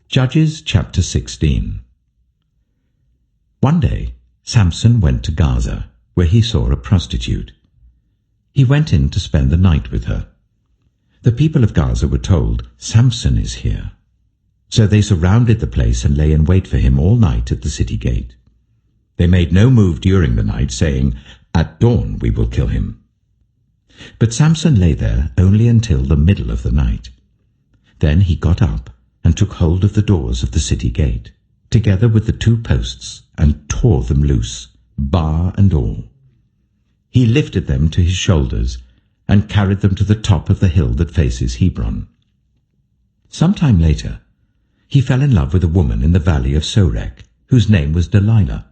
Judges chapter 16. One day Samson went to Gaza, where he saw a prostitute. He went in to spend the night with her. The people of Gaza were told, "Samson is here." So they surrounded the place and lay in wait for him all night at the city gate. They made no move during the night, saying, "At dawn we will kill him." But Samson lay there only until the middle of the night. Then he got up and took hold of the doors of the city gate, together with the 2 posts, and tore them loose, bar and all. He lifted them to his shoulders and carried them to the top of the hill that faces Hebron. Some time later, he fell in love with a woman in the valley of Sorek, whose name was Delilah.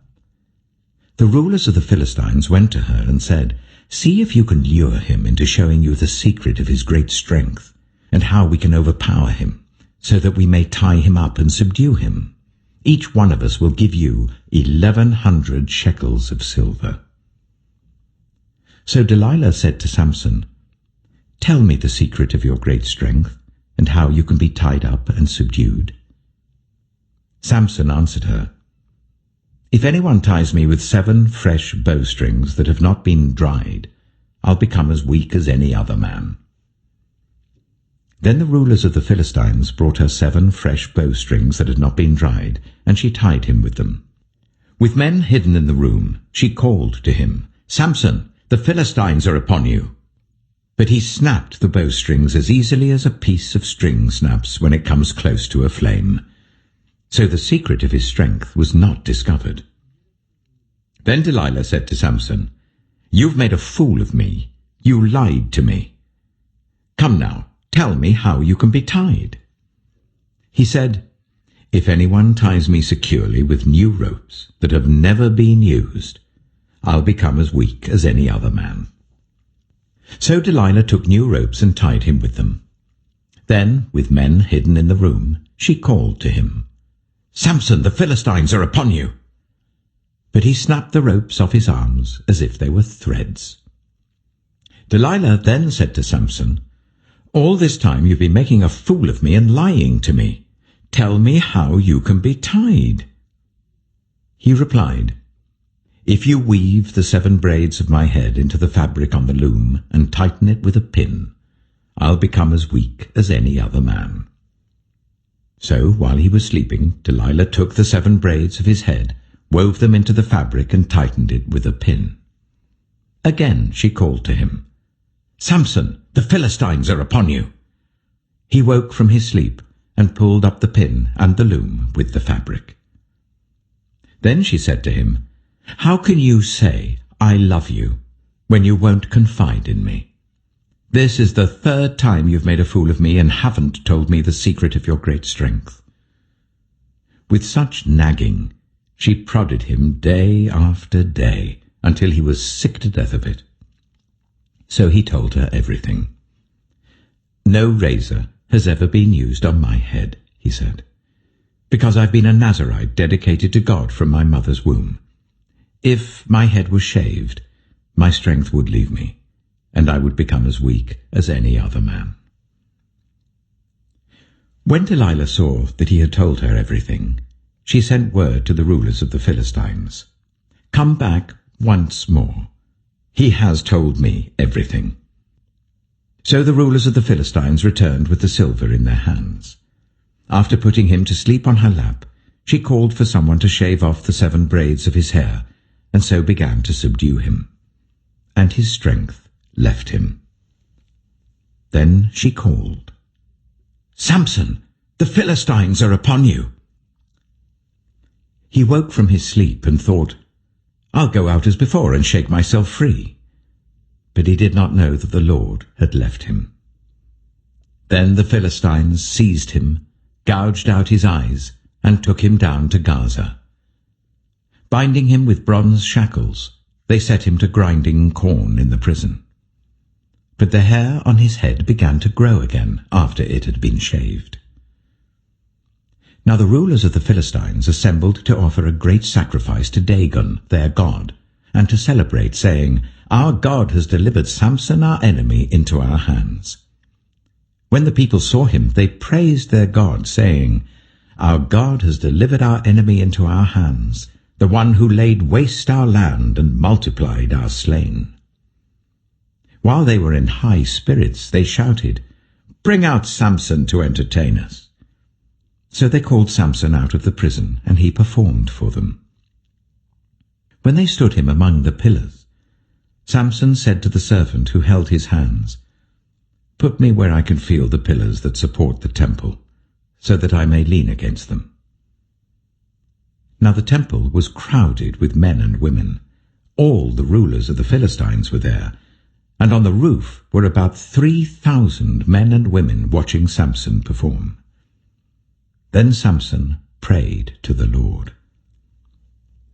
The rulers of the Philistines went to her and said, "See if you can lure him into showing you the secret of his great strength, and how we can overpower him, so that we may tie him up and subdue him. Each one of us will give you 1,100 shekels of silver." So Delilah said to Samson, "Tell me the secret of your great strength, and how you can be tied up and subdued." Samson answered her, "If anyone ties me with 7 fresh bowstrings that have not been dried, I'll become as weak as any other man." Then the rulers of the Philistines brought her 7 fresh bowstrings that had not been dried, and she tied him with them. With men hidden in the room, she called to him, "Samson, the Philistines are upon you." But he snapped the bowstrings as easily as a piece of string snaps when it comes close to a flame. So the secret of his strength was not discovered. Then Delilah said to Samson, "You've made a fool of me. You lied to me. Come now, tell me how you can be tied." He said, "If anyone ties me securely with new ropes that have never been used, I'll become as weak as any other man." So Delilah took new ropes and tied him with them. Then, with men hidden in the room, she called to him, "Samson, the Philistines are upon you." But he snapped the ropes off his arms as if they were threads. Delilah then said to Samson, "All this time you've been making a fool of me and lying to me. Tell me how you can be tied." He replied, "If you weave the 7 braids of my head into the fabric on the loom and tighten it with a pin, I'll become as weak as any other man." So while he was sleeping, Delilah took the 7 braids of his head, wove them into the fabric and tightened it with a pin. Again she called to him, "Samson, the Philistines are upon you." He woke from his sleep and pulled up the pin and the loom with the fabric. Then she said to him, "How can you say, 'I love you,' when you won't confide in me? This is the 3rd time you've made a fool of me and haven't told me the secret of your great strength." With such nagging, she prodded him day after day until he was sick to death of it. So he told her everything. "No razor has ever been used on my head," he said, "because I've been a Nazirite dedicated to God from my mother's womb. If my head was shaved, my strength would leave me, and I would become as weak as any other man." When Delilah saw that he had told her everything, she sent word to the rulers of the Philistines, "Come back once more. He has told me everything." So the rulers of the Philistines returned with the silver in their hands. After putting him to sleep on her lap, she called for someone to shave off the 7 braids of his hair, and so began to subdue him. And his strength left him. Then she called, "Samson, the Philistines are upon you." He woke from his sleep and thought, "I'll go out as before and shake myself free." But he did not know that the Lord had left him. Then the Philistines seized him, gouged out his eyes, and took him down to Gaza. Binding him with bronze shackles, they set him to grinding corn in the prison. But the hair on his head began to grow again after it had been shaved. Now the rulers of the Philistines assembled to offer a great sacrifice to Dagon, their god, and to celebrate, saying, "Our God has delivered Samson our enemy into our hands." When the people saw him, they praised their God, saying, Our God has delivered our enemy into our hands, the one who laid waste our land and multiplied our slain." While they were in high spirits, they shouted, "Bring out Samson to entertain us." So they called Samson out of the prison, and he performed for them. When they stood him among the pillars, Samson said to the servant who held his hands, "Put me where I can feel the pillars that support the temple, so that I may lean against them." Now the temple was crowded with men and women. All the rulers of the Philistines were there, and on the roof were about 3,000 men and women watching Samson perform. Then Samson prayed to the Lord,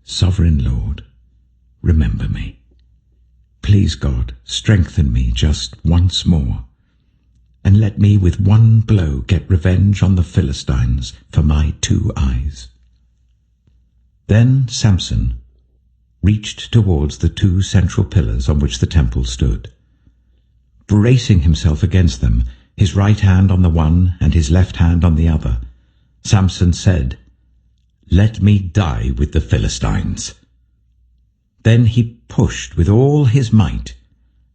"Sovereign Lord, remember me. Please, God, strengthen me just once more, and let me with one blow get revenge on the Philistines for my 2 eyes." Then Samson reached towards the 2 central pillars on which the temple stood. Bracing himself against them, his right hand on the one and his left hand on the other, Samson said, "Let me die with the Philistines." Then he pushed with all his might,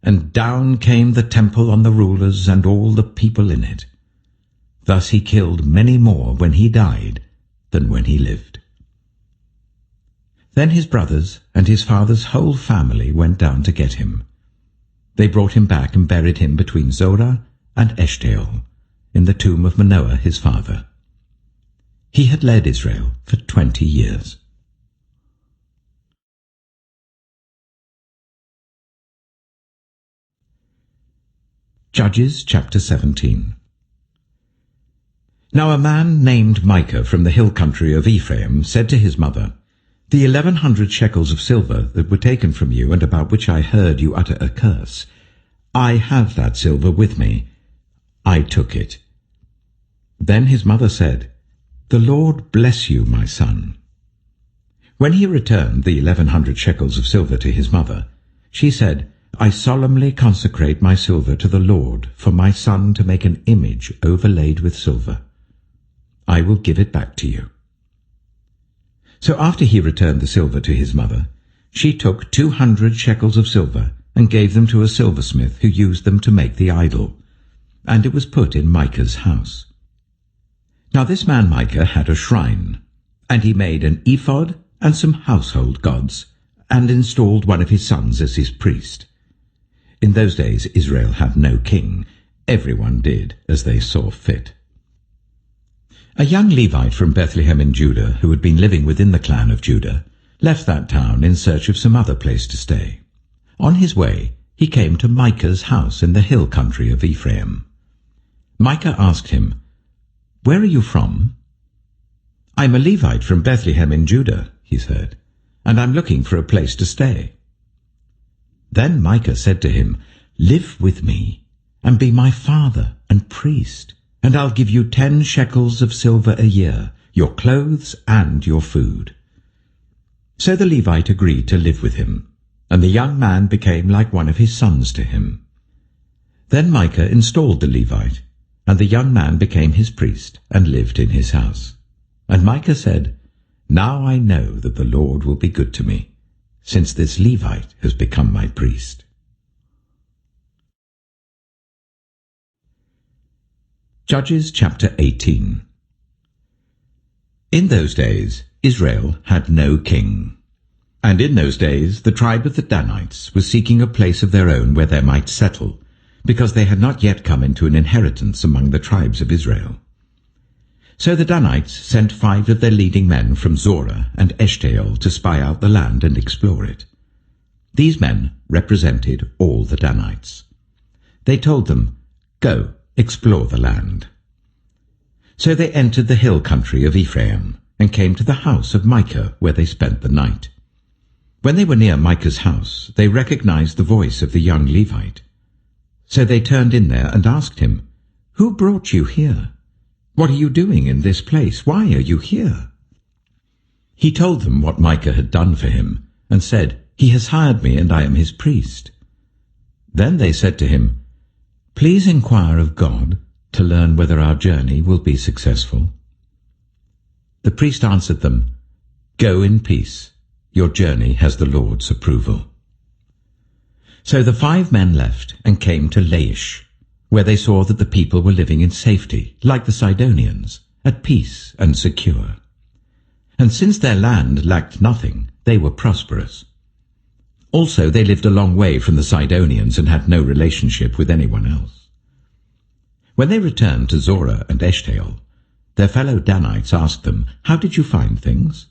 and down came the temple on the rulers and all the people in it. Thus he killed many more when he died than when he lived. Then his brothers and his father's whole family went down to get him. They brought him back and buried him between Zorah and Eshtaol, in the tomb of Manoah his father. He had led Israel for 20 years. Judges chapter 17. Now a man named Micah from the hill country of Ephraim said to his mother, "The 1,100 shekels of silver that were taken from you and about which I heard you utter a curse, I have that silver with me. I took it." Then his mother said, "The Lord bless you, my son." When he returned the 1,100 shekels of silver to his mother, she said, "I solemnly consecrate my silver to the Lord for my son to make an image overlaid with silver. I will give it back to you." So after he returned the silver to his mother, she took 200 shekels of silver and gave them to a silversmith who used them to make the idol, and it was put in Micah's house. Now this man Micah had a shrine, and he made an ephod and some household gods, and installed one of his sons as his priest. In those days Israel had no king. Everyone did as they saw fit. A young Levite from Bethlehem in Judah, who had been living within the clan of Judah, left that town in search of some other place to stay. On his way, he came to Micah's house in the hill country of Ephraim. Micah asked him, "Where are you from?" "I'm a Levite from Bethlehem in Judah," he said, "and I'm looking for a place to stay." Then Micah said to him, "Live with me, and be my father and priest, and I'll give you 10 shekels of silver a year, your clothes and your food." So the Levite agreed to live with him, and the young man became like one of his sons to him. Then Micah installed the Levite, and the young man became his priest and lived in his house. And Micah said, "Now I know that the Lord will be good to me, since this Levite has become my priest." Judges chapter 18. In those days Israel had no king. And in those days the tribe of the Danites was seeking a place of their own where they might settle, because they had not yet come into an inheritance among the tribes of Israel. So the Danites sent 5 of their leading men from Zorah and Eshtaol to spy out the land and explore it. These men represented all the Danites. They told them, "Go, explore the land." So they entered the hill country of Ephraim and came to the house of Micah, where they spent the night. When they were near Micah's house, they recognized the voice of the young Levite. So they turned in there and asked him, "Who brought you here? What are you doing in this place? Why are you here?" He told them what Micah had done for him, and said, "He has hired me, and I am his priest." Then they said to him, "Please inquire of God to learn whether our journey will be successful." The priest answered them, "Go in peace. Your journey has the Lord's approval." So the 5 men left and came to Laish, where they saw that the people were living in safety, like the Sidonians, at peace and secure. And since their land lacked nothing, they were prosperous. Also, they lived a long way from the Sidonians and had no relationship with anyone else. When they returned to Zorah and Eshtaol, their fellow Danites asked them, "How did you find things?"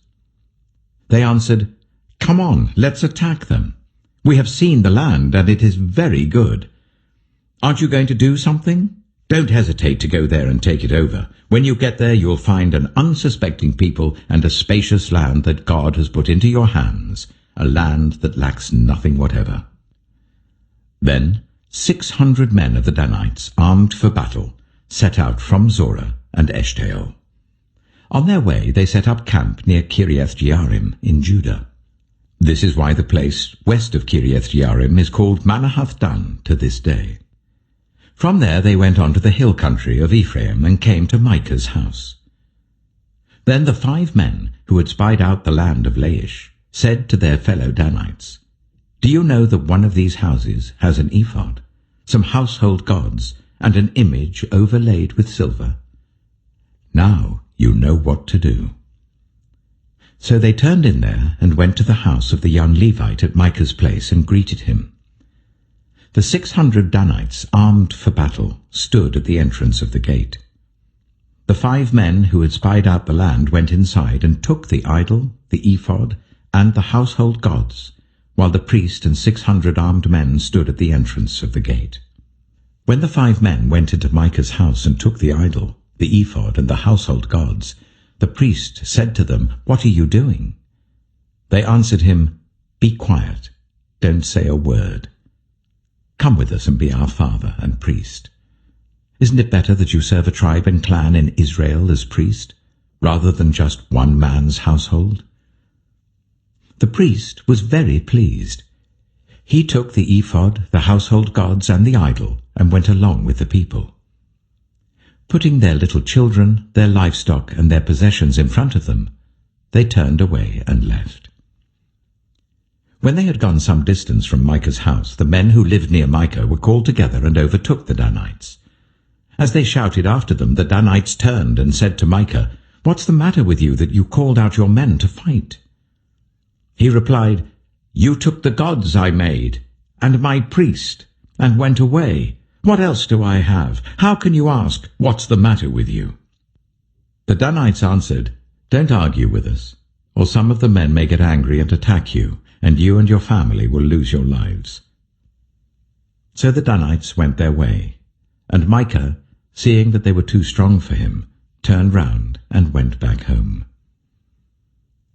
They answered, "Come on, let's attack them. We have seen the land, and it is very good. Aren't you going to do something? Don't hesitate to go there and take it over. When you get there, you'll find an unsuspecting people and a spacious land that God has put into your hands, a land that lacks nothing whatever." Then 600 men of the Danites, armed for battle, set out from Zorah and Eshtaol. On their way, they set up camp near Kiriath-Jearim in Judah. This is why the place west of Kiriath-Jearim is called Manahath Dan to this day. From there they went on to the hill country of Ephraim and came to Micah's house. Then the 5 men who had spied out the land of Laish said to their fellow Danites, "Do you know that one of these houses has an ephod, some household gods, and an image overlaid with silver? Now you know what to do." So they turned in there and went to the house of the young Levite at Micah's place and greeted him. The 600 Danites, armed for battle, stood at the entrance of the gate. The 5 men who had spied out the land went inside and took the idol, the ephod, and the household gods, while the priest and 600 armed men stood at the entrance of the gate. When the 5 men went into Micah's house and took the idol, the ephod, and the household gods, the priest said to them, "What are you doing?" They answered him, "Be quiet, don't say a word. Come with us and be our father and priest. Isn't it better that you serve a tribe and clan in Israel as priest, rather than just one man's household?" The priest was very pleased. He took the ephod, the household gods, and the idol, and went along with the people. Putting their little children, their livestock, and their possessions in front of them, they turned away and left. When they had gone some distance from Micah's house, the men who lived near Micah were called together and overtook the Danites. As they shouted after them, the Danites turned and said to Micah, "What's the matter with you that you called out your men to fight?" He replied, "You took the gods I made, and my priest, and went away. What else do I have? How can you ask, 'What's the matter with you?'" The Danites answered, "Don't argue with us, or some of the men may get angry and attack you, and you and your family will lose your lives." So the Danites went their way, and Micah, seeing that they were too strong for him, turned round and went back home.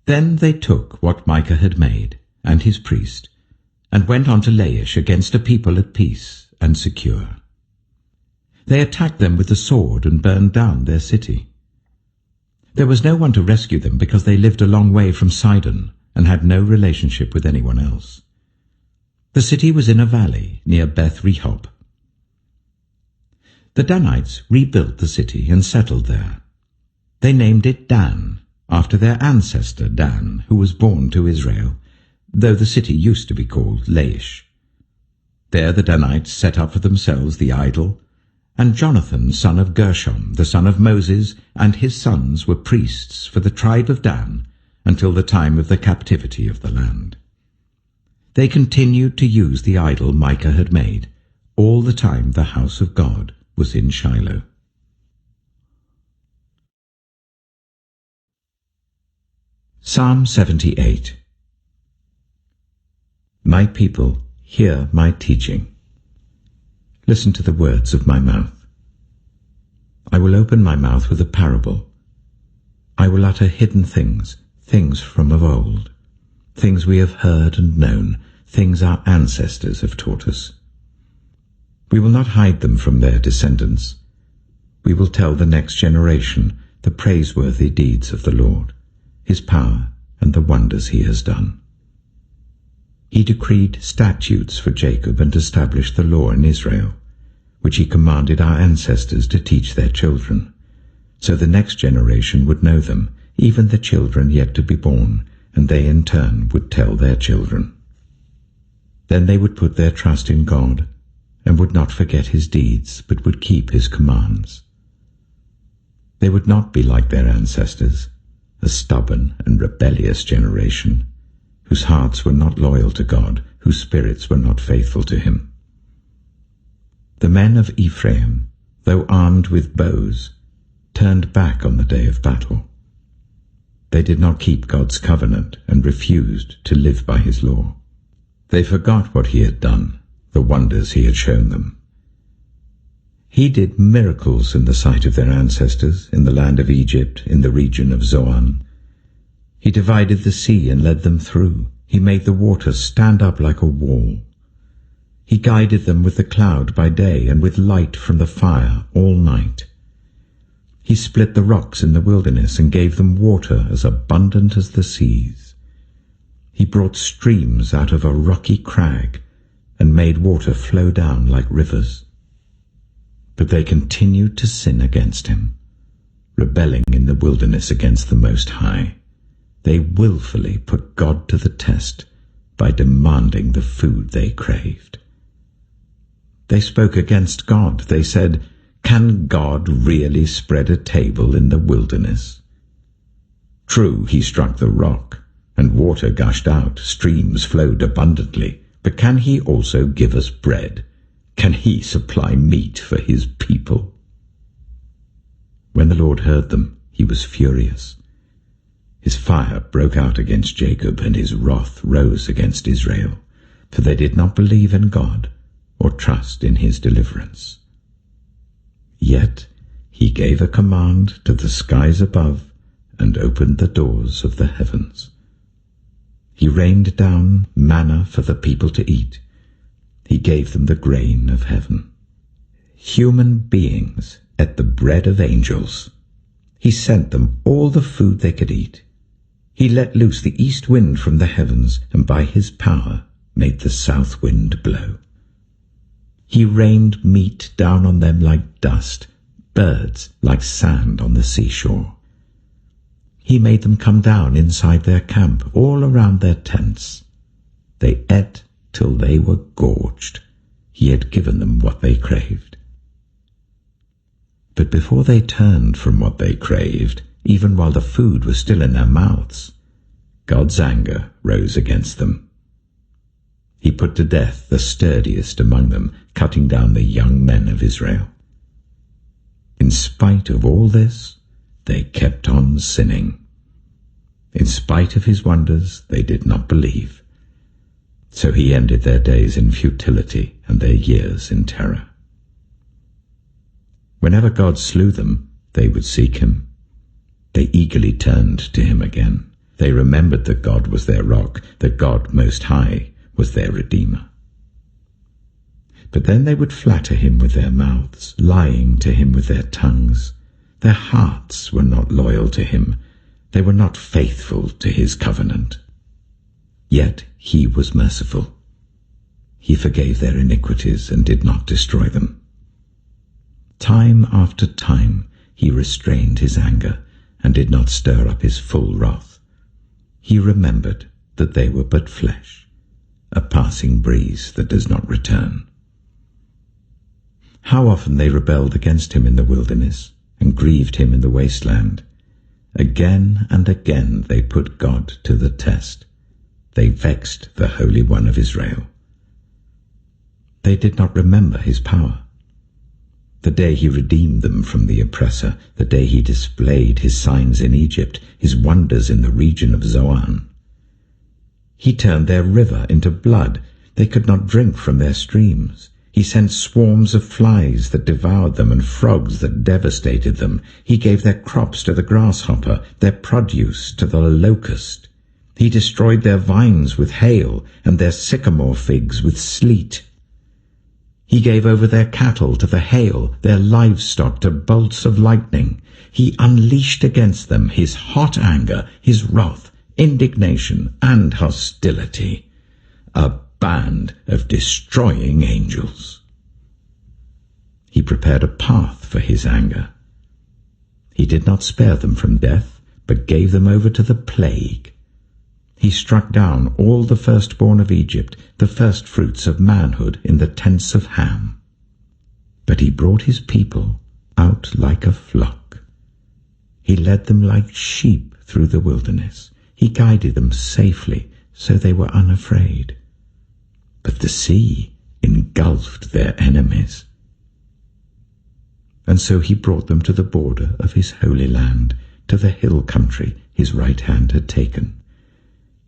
Then they took what Micah had made, and his priest, and went on to Laish against a people at peace and secure. They attacked them with the sword and burned down their city. There was no one to rescue them because they lived a long way from Sidon and had no relationship with anyone else. The city was in a valley near Beth Rehob. The Danites rebuilt the city and settled there. They named it Dan, after their ancestor Dan, who was born to Israel, though the city used to be called Laish. There the Danites set up for themselves the idol, and Jonathan, son of Gershom, the son of Moses, and his sons were priests for the tribe of Dan until the time of the captivity of the land. They continued to use the idol Micah had made, all the time the house of God was in Shiloh. Psalm 78. My people, hear my teaching. Listen to the words of my mouth. I will open my mouth with a parable. I will utter hidden things, things from of old, things we have heard and known, things our ancestors have taught us. We will not hide them from their descendants. We will tell the next generation the praiseworthy deeds of the Lord, his power and the wonders he has done. He decreed statutes for Jacob and established the law in Israel, which he commanded our ancestors to teach their children, so the next generation would know them, even the children yet to be born, and they in turn would tell their children. Then they would put their trust in God, and would not forget his deeds, but would keep his commands. They would not be like their ancestors, a stubborn and rebellious generation, whose hearts were not loyal to God, whose spirits were not faithful to him. The men of Ephraim, though armed with bows, turned back on the day of battle. They did not keep God's covenant and refused to live by his law. They forgot what he had done, the wonders he had shown them. He did miracles in the sight of their ancestors, in the land of Egypt, in the region of Zoan. He divided the sea and led them through. He made the waters stand up like a wall. He guided them with the cloud by day and with light from the fire all night. He split the rocks in the wilderness and gave them water as abundant as the seas. He brought streams out of a rocky crag and made water flow down like rivers. But they continued to sin against him, rebelling in the wilderness against the Most High. They willfully put God to the test by demanding the food they craved. They spoke against God. They said, "Can God really spread a table in the wilderness?" True, he struck the rock, and water gushed out, streams flowed abundantly, but can he also give us bread? Can he supply meat for his people? When the Lord heard them, he was furious. His fire broke out against Jacob, and his wrath rose against Israel, for they did not believe in God or trust in his deliverance. Yet he gave a command to the skies above and opened the doors of the heavens. He rained down manna for the people to eat. He gave them the grain of heaven. Human beings ate the bread of angels. He sent them all the food they could eat. He let loose the east wind from the heavens, and by his power made the south wind blow. He rained meat down on them like dust, birds like sand on the seashore. He made them come down inside their camp, all around their tents. They ate till they were gorged. He had given them what they craved. But before they turned from what they craved, even while the food was still in their mouths, God's anger rose against them. He put to death the sturdiest among them, cutting down the young men of Israel. In spite of all this, they kept on sinning. In spite of his wonders, they did not believe. So he ended their days in futility and their years in terror. Whenever God slew them, they would seek him. They eagerly turned to him again. They remembered that God was their rock, that God Most High was their Redeemer. But then they would flatter him with their mouths, lying to him with their tongues. Their hearts were not loyal to him. They were not faithful to his covenant. Yet he was merciful. He forgave their iniquities and did not destroy them. Time after time he restrained his anger and did not stir up his full wrath. He remembered that they were but flesh, a passing breeze that does not return. How often they rebelled against him in the wilderness and grieved him in the wasteland. Again and again they put God to the test. They vexed the Holy One of Israel. They did not remember his power. The day he redeemed them from the oppressor, the day he displayed his signs in Egypt, his wonders in the region of Zoan. He turned their river into blood. They could not drink from their streams. He sent swarms of flies that devoured them and frogs that devastated them. He gave their crops to the grasshopper, their produce to the locust. He destroyed their vines with hail and their sycamore figs with sleet. He gave over their cattle to the hail, their livestock to bolts of lightning. He unleashed against them his hot anger, his wrath, indignation, and hostility, a band of destroying angels. He prepared a path for his anger. He did not spare them from death, but gave them over to the plague. He struck down all the firstborn of Egypt, the firstfruits of manhood in the tents of Ham. But he brought his people out like a flock. He led them like sheep through the wilderness. He guided them safely, so they were unafraid. But the sea engulfed their enemies. And so he brought them to the border of his holy land, to the hill country his right hand had taken.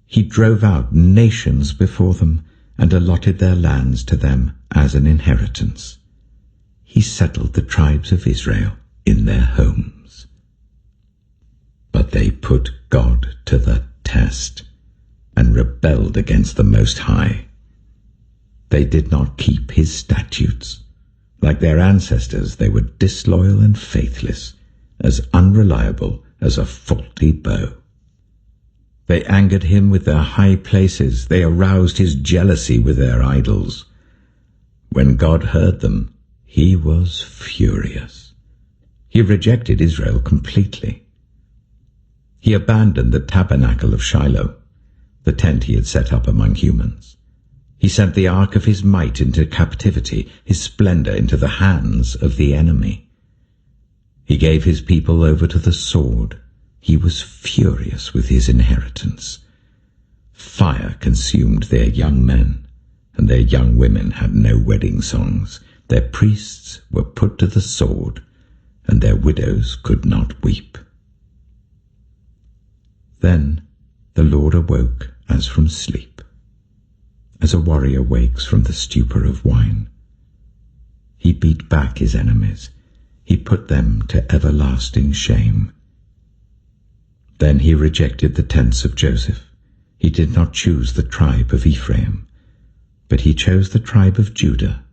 He drove out nations before them and allotted their lands to them as an inheritance. He settled the tribes of Israel in their homes. But they put God to the test and rebelled against the Most High. They did not keep his statutes. Like their ancestors, they were disloyal and faithless, as unreliable as a faulty bow. They angered him with their high places. They aroused his jealousy with their idols. When God heard them, he was furious. He rejected Israel completely. He abandoned the tabernacle of Shiloh, the tent he had set up among humans. He sent the ark of his might into captivity, his splendor into the hands of the enemy. He gave his people over to the sword. He was furious with his inheritance. Fire consumed their young men, and their young women had no wedding songs. Their priests were put to the sword, and their widows could not weep. Then the Lord awoke as from sleep, as a warrior wakes from the stupor of wine. He beat back his enemies. He put them to everlasting shame. Then he rejected the tents of Joseph. He did not choose the tribe of Ephraim, but he chose the tribe of Judah,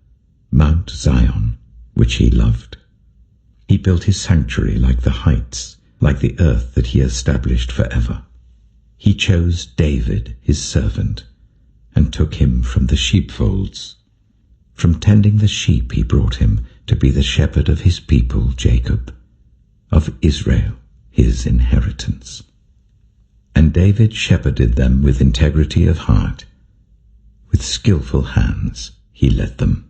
Mount Zion, which he loved. He built his sanctuary like the heights, like the earth that he established forever. He chose David, his servant, and took him from the sheepfolds. From tending the sheep he brought him to be the shepherd of his people Jacob, of Israel his inheritance. And David shepherded them with integrity of heart. With skillful hands he led them.